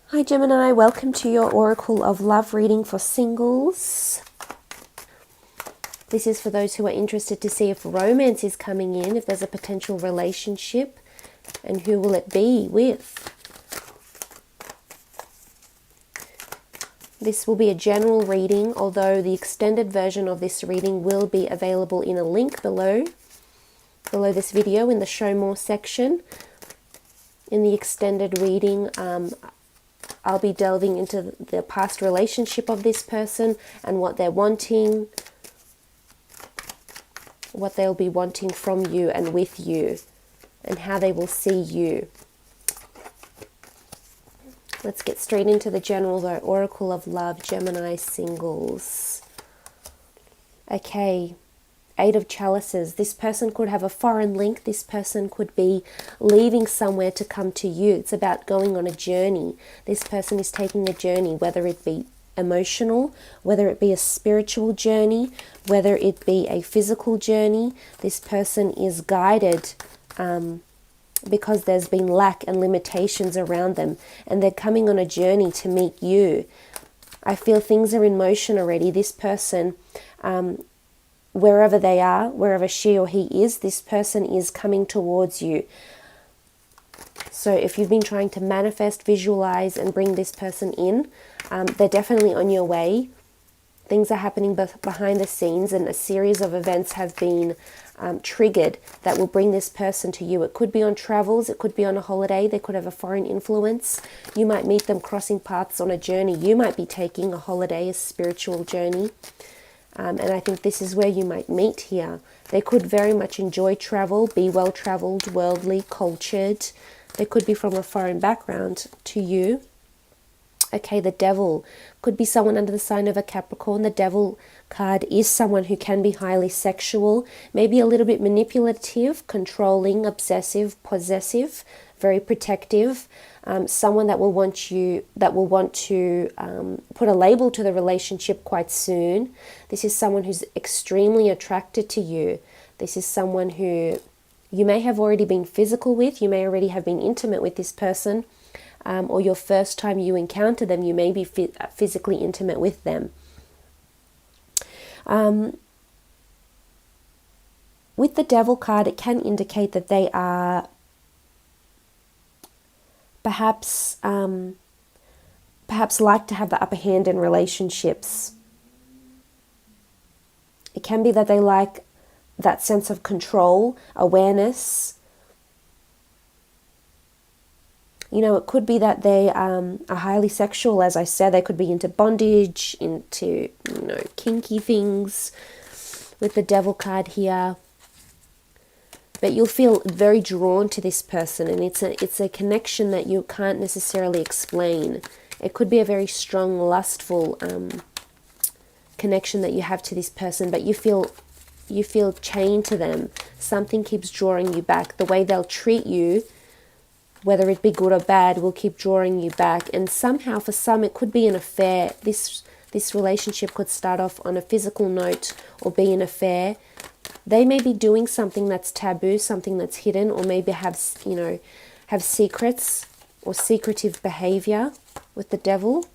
Hi Gemini, welcome to your Oracle of Love reading for singles. This is for those who are interested to see if romance is coming in, if there's a potential relationship, and who will it be with. This will be a general reading, although the extended version of this reading will be available in a link below this video in the Show More section. In the extended reading, I'll be delving into the past relationship of this person and what they're wanting, what they'll be wanting from you and with you, and how they will see you. Let's get straight into the general though. Oracle of Love, Gemini singles. Okay, Eight of Chalices. This person could have a foreign link. This person could be leaving somewhere to come to you. It's about going on a journey. This person is taking a journey, whether it be emotional, whether it be a spiritual journey, whether it be a physical journey. This person is guided because there's been lack and limitations around them, and they're coming on a journey to meet you. I feel things are in motion already. This person, wherever they are, wherever she or he is, this person is coming towards you. So if you've been trying to manifest, visualize, and bring this person in, they're definitely on your way. Things are happening behind the scenes, and a series of events have been triggered that will bring this person to you. It could be on travels, it could be on a holiday, they could have a foreign influence. You might meet them crossing paths on a journey. You might be taking a holiday, a spiritual journey. And I think this is where you might meet here. They could very much enjoy travel, be well-traveled, worldly, cultured. They could be from a foreign background to you. Okay, the Devil. Could be someone under the sign of a Capricorn. The Devil card is someone who can be highly sexual, maybe a little bit manipulative, controlling, obsessive, possessive, very protective. Someone that will want to put a label to the relationship quite soon. This is someone who's extremely attracted to you. This is someone who you may have already been physical with. You may already have been intimate with this person, or your first time you encounter them, you may be physically intimate with them. With the Devil card, it can indicate that they are perhaps like to have the upper hand in relationships. It can be that they like that sense of control, awareness. You know, it could be that they are highly sexual. As I said, they could be into bondage, into, kinky things with the Devil card here. But you'll feel very drawn to this person, and it's a connection that you can't necessarily explain. It could be a very strong, lustful connection that you have to this person, but you feel chained to them. Something keeps drawing you back. The way they'll treat you, whether it be good or bad, will keep drawing you back. And somehow, for some, it could be an affair. This relationship could start off on a physical note or be an affair. They may be doing something that's taboo, something that's hidden, or maybe have secrets or secretive behavior with the Devil.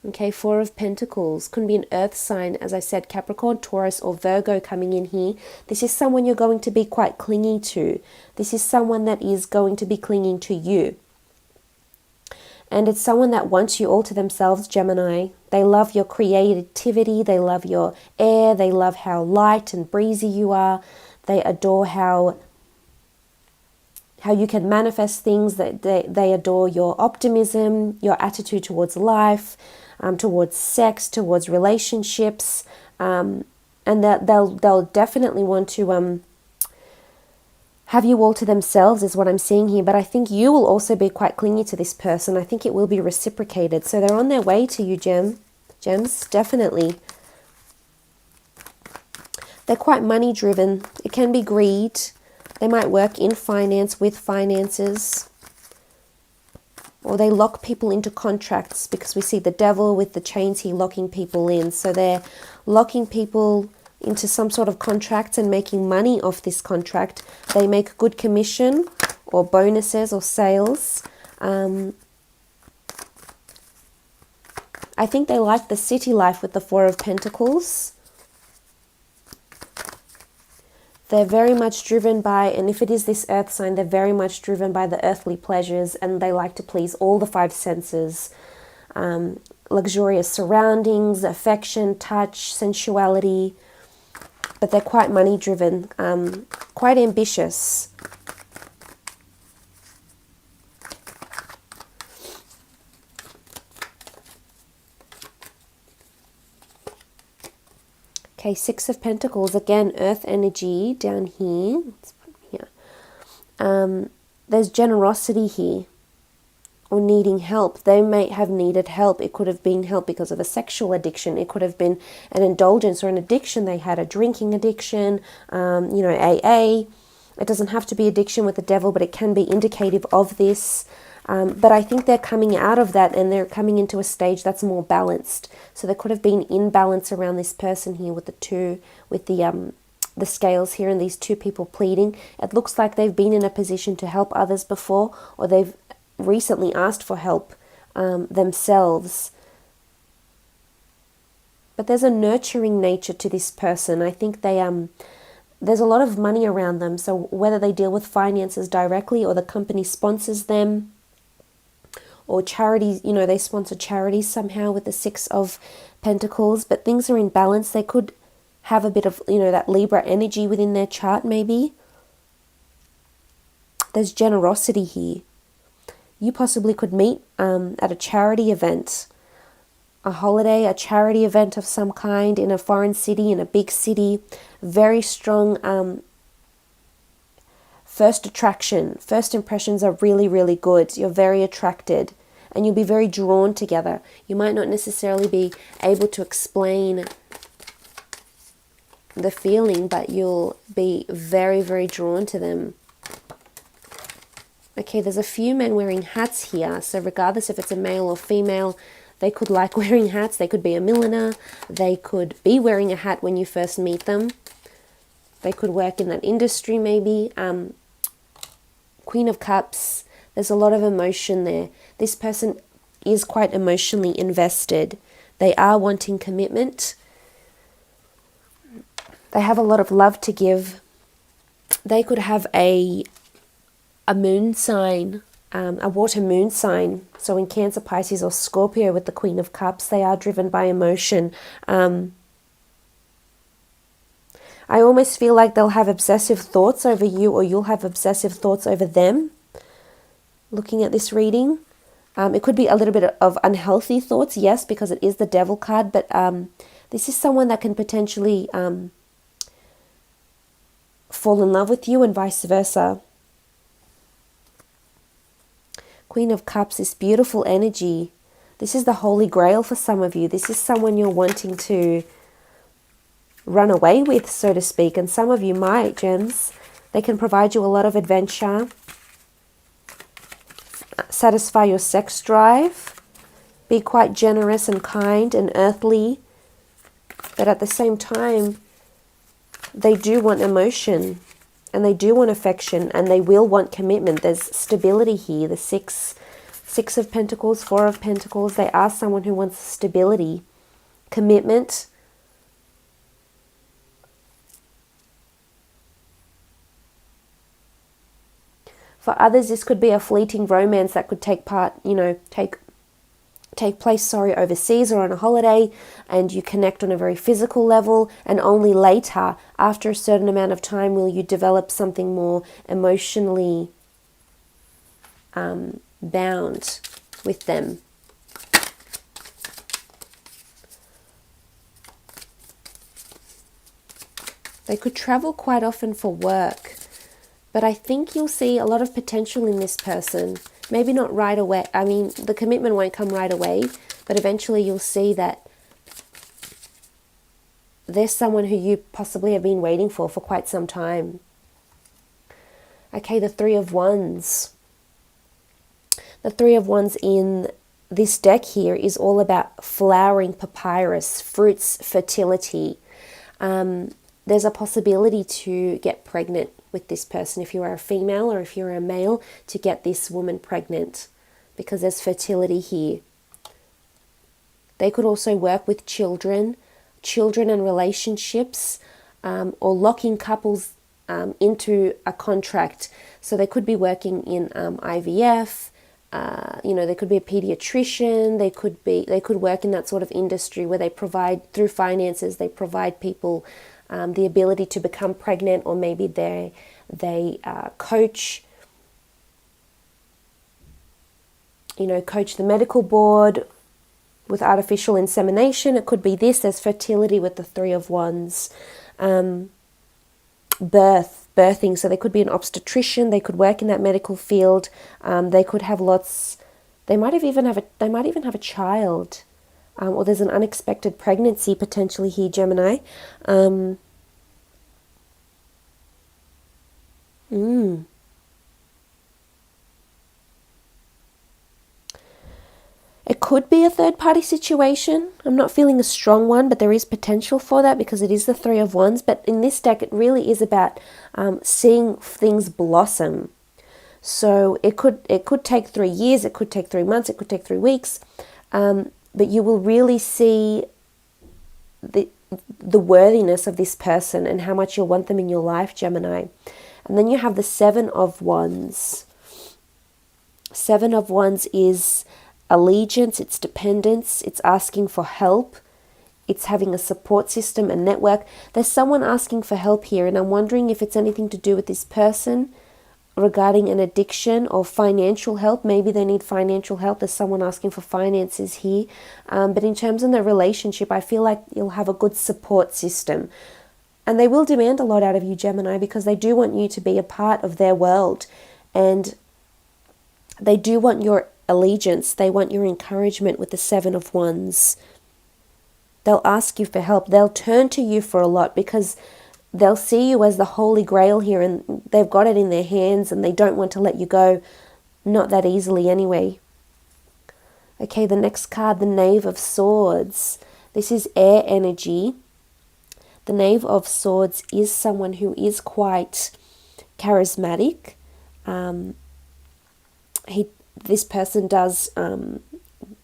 Okay, Four of Pentacles. Could be an earth sign, as I said, Capricorn, Taurus, or Virgo coming in here. This is someone you're going to be quite clingy to. This is someone that is going to be clinging to you. And it's someone that wants you all to themselves, Gemini. They love your creativity. They love your air. They love how light and breezy you are. They adore how you can manifest things. They adore your optimism, your attitude towards life, towards sex, towards relationships. And they'll definitely want to have you all to themselves is what I'm seeing here. But I think you will also be quite clingy to this person. I think it will be reciprocated. So they're on their way to you, gems, definitely. They're quite money driven. It can be greed. They might work in finance, with finances. Or they lock people into contracts, because we see the Devil with the chains here locking people in. So they're locking people into some sort of contract and making money off this contract. They make good commission or bonuses or sales. I think they like the city life with the Four of Pentacles. They're very much driven by, and if it is this earth sign, they're very much driven by the earthly pleasures, and they like to please all the five senses. Luxurious surroundings, affection, touch, sensuality. But they're quite money driven, quite ambitious. Okay, Six of Pentacles, again, earth energy down here. Let's put it here. There's generosity here, or needing help. They may have needed help. It could have been help because of a sexual addiction. It could have been an indulgence or an addiction. They had a drinking addiction, you know, AA. It doesn't have to be addiction with the devil, but it can be indicative of this. But I think they're coming out of that, and they're coming into a stage that's more balanced. So there could have been imbalance around this person here with the two, with the scales here and these two people pleading. It looks like they've been in a position to help others before, or they've recently asked for help themselves. But there's a nurturing nature to this person. I think they there's a lot of money around them. So whether they deal with finances directly, or the company sponsors them, or charities, you know, they sponsor charities somehow with the Six of Pentacles, but things are in balance. They could have a bit of, you know, that Libra energy within their chart maybe. There's generosity here. You possibly could meet at a charity event, a holiday, a charity event of some kind in a foreign city, in a big city. Very strong first attraction. First impressions are really, really good. You're very attracted, and you'll be very drawn together. You might not necessarily be able to explain the feeling, but you'll be very, very drawn to them. Okay, there's a few men wearing hats here. So regardless if it's a male or female, they could like wearing hats. They could be a milliner. They could be wearing a hat when you first meet them. They could work in that industry maybe. Queen of Cups, there's a lot of emotion there. This person is quite emotionally invested. They are wanting commitment. They have a lot of love to give. They could have a moon sign, a water moon sign. So in Cancer, Pisces or Scorpio with the Queen of Cups, they are driven by emotion. I almost feel like they'll have obsessive thoughts over you, or you'll have obsessive thoughts over them. Looking at this reading, it could be a little bit of unhealthy thoughts, yes, because it is the Devil card, but this is someone that can potentially fall in love with you, and vice versa. Queen of Cups, this beautiful energy. This is the Holy Grail for some of you. This is someone you're wanting to run away with, so to speak, and some of you might, gems. They can provide you a lot of adventure, satisfy your sex drive, be quite generous and kind and earthly, but at the same time, they do want emotion, and they do want affection, and they will want commitment. There's stability here. The Six of Pentacles, Four of Pentacles, they are someone who wants stability, commitment. For others, this could be a fleeting romance that could take place overseas or on a holiday, and you connect on a very physical level, and only later, after a certain amount of time, will you develop something more emotionally bound with them. They could travel quite often for work. But I think you'll see a lot of potential in this person. Maybe not right away. I mean, the commitment won't come right away, but eventually you'll see that there's someone who you possibly have been waiting for quite some time. Okay, the Three of Wands. The Three of Wands in this deck here is all about flowering papyrus, fruits, fertility. There's a possibility to get pregnant with this person if you are a female, or if you're a male, to get this woman pregnant, because there's fertility here. They could also work with children and relationships, or locking couples into a contract. So they could be working in IVF. They could be a pediatrician. They could work in that sort of industry where they provide, through finances, they provide people the ability to become pregnant, or maybe they coach. Coach the medical board with artificial insemination. It could be this. There's fertility with the Three of Wands. Birthing. So they could be an obstetrician. They could work in that medical field. They could have lots. They might even have a child, or there's an unexpected pregnancy potentially here, Gemini. It could be a third-party situation. I'm not feeling a strong one, but there is potential for that because it is the Three of Wands. But in this deck, it really is about seeing things blossom. So it could take 3 years, it could take 3 months, it could take 3 weeks, but you will really see the worthiness of this person and how much you'll want them in your life, Gemini. And then you have the Seven of Wands. Seven of Wands is allegiance, it's dependence, it's asking for help, it's having a support system, a network. There's someone asking for help here, and I'm wondering if it's anything to do with this person regarding an addiction or financial help. Maybe they need financial help. There's someone asking for finances here. But in terms of the relationship, I feel like you'll have a good support system. And they will demand a lot out of you, Gemini, because they do want you to be a part of their world. And they do want your allegiance. They want your encouragement with the Seven of Wands. They'll ask you for help. They'll turn to you for a lot because they'll see you as the Holy Grail here, and they've got it in their hands and they don't want to let you go. Not that easily anyway. Okay, the next card, the Knave of Swords. This is air energy. The Knave of Swords is someone who is quite charismatic. This person does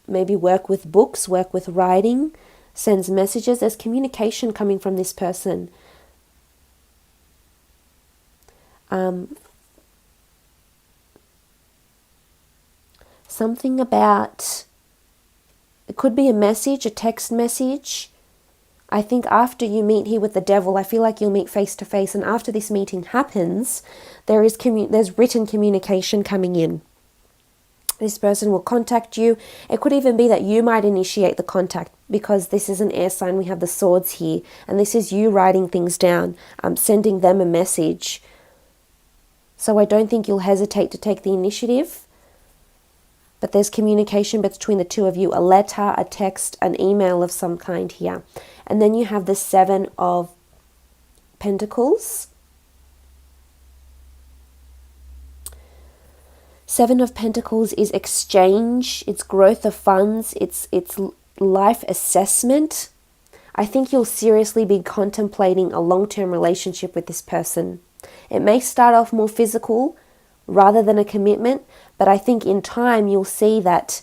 maybe work with books, work with writing, sends messages. There's communication coming from this person. Something about, it could be a message, a text message. I think after you meet here with the Devil, I feel like you'll meet face to face, and after this meeting happens, there's written communication coming in. This person will contact you. It could even be that you might initiate the contact, because this is an air sign. We have the swords here, and this is you writing things down, sending them a message. So I don't think you'll hesitate to take the initiative. But there's communication between the two of you, a letter, a text, an email of some kind here. And then you have the Seven of Pentacles. Seven of Pentacles is exchange, it's growth of funds, it's life assessment. I think you'll seriously be contemplating a long-term relationship with this person. It may start off more physical rather than a commitment, but I think in time you'll see that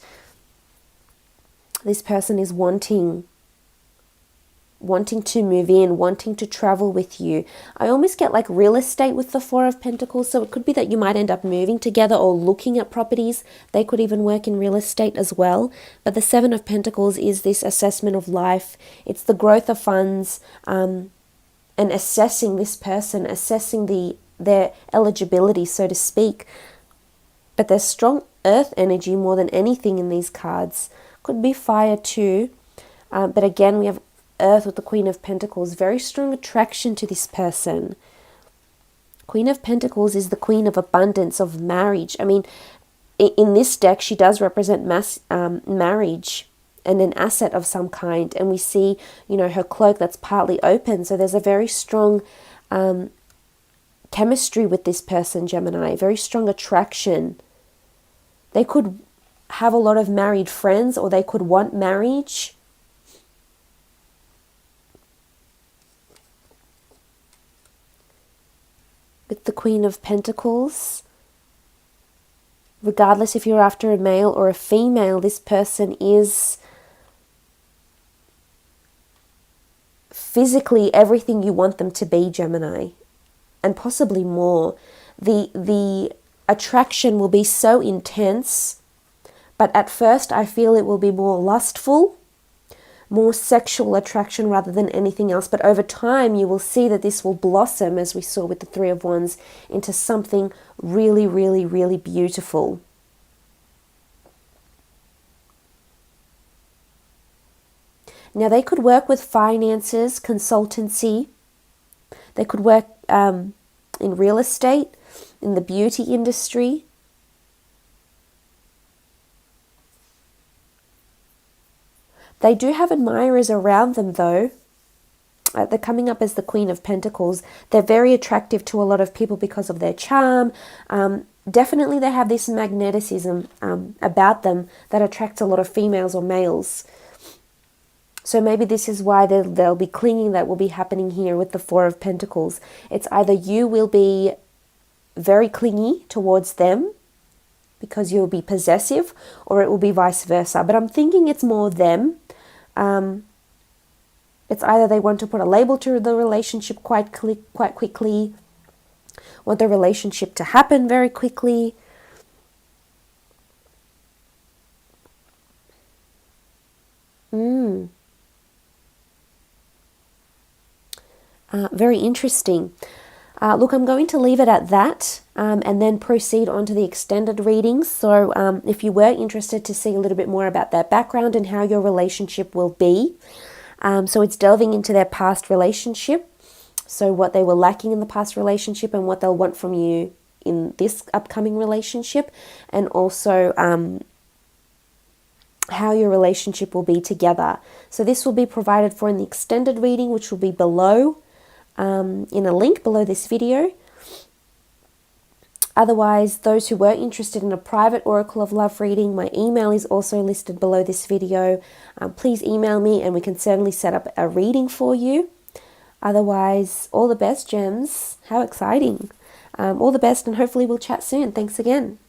this person is wanting to move in, wanting to travel with you. I almost get like real estate with the Four of Pentacles, so it could be that you might end up moving together or looking at properties. They could even work in real estate as well. But the Seven of Pentacles is this assessment of life. It's the growth of funds, and assessing this person, assessing their eligibility, so to speak. But there's strong earth energy more than anything in these cards. Could be fire too. But again, we have Earth with the Queen of Pentacles. Very strong attraction to this person. Queen of Pentacles is the queen of abundance, of marriage. I mean, in this deck, she does represent marriage and an asset of some kind. And we see, her cloak that's partly open. So there's a very strong chemistry with this person, Gemini. Very strong attraction. They could have a lot of married friends, or they could want marriage. With the Queen of Pentacles, regardless if you're after a male or a female, this person is physically everything you want them to be, Gemini, and possibly more. The attraction will be so intense, but at first I feel it will be more lustful, more sexual attraction rather than anything else. But over time, you will see that this will blossom, as we saw with the Three of Wands, into something really, really, really beautiful. Now, they could work with finances, consultancy. They could work in real estate, in the beauty industry. They do have admirers around them, though. They're coming up as the Queen of Pentacles. They're very attractive to a lot of people because of their charm. Definitely they have this magnetism about them that attracts a lot of females or males. So maybe this is why they'll be clinging. That will be happening here with the Four of Pentacles. It's either you will be very clingy towards them because you'll be possessive, or it will be vice versa. But I'm thinking it's more them. It's either they want to put a label to the relationship quite quickly, want the relationship to happen very quickly. Very interesting. Look, I'm going to leave it at that and then proceed on to the extended readings. So if you were interested to see a little bit more about their background and how your relationship will be, so it's delving into their past relationship, so what they were lacking in the past relationship and what they'll want from you in this upcoming relationship, and also how your relationship will be together. So this will be provided for in the extended reading, which will be below, in a link below this video. Otherwise, those who were interested in a private Oracle of Love reading, my email is also listed below this video. Please email me and we can certainly set up a reading for you. Otherwise, all the best, gems. How exciting. All the best, and hopefully we'll chat soon. Thanks again.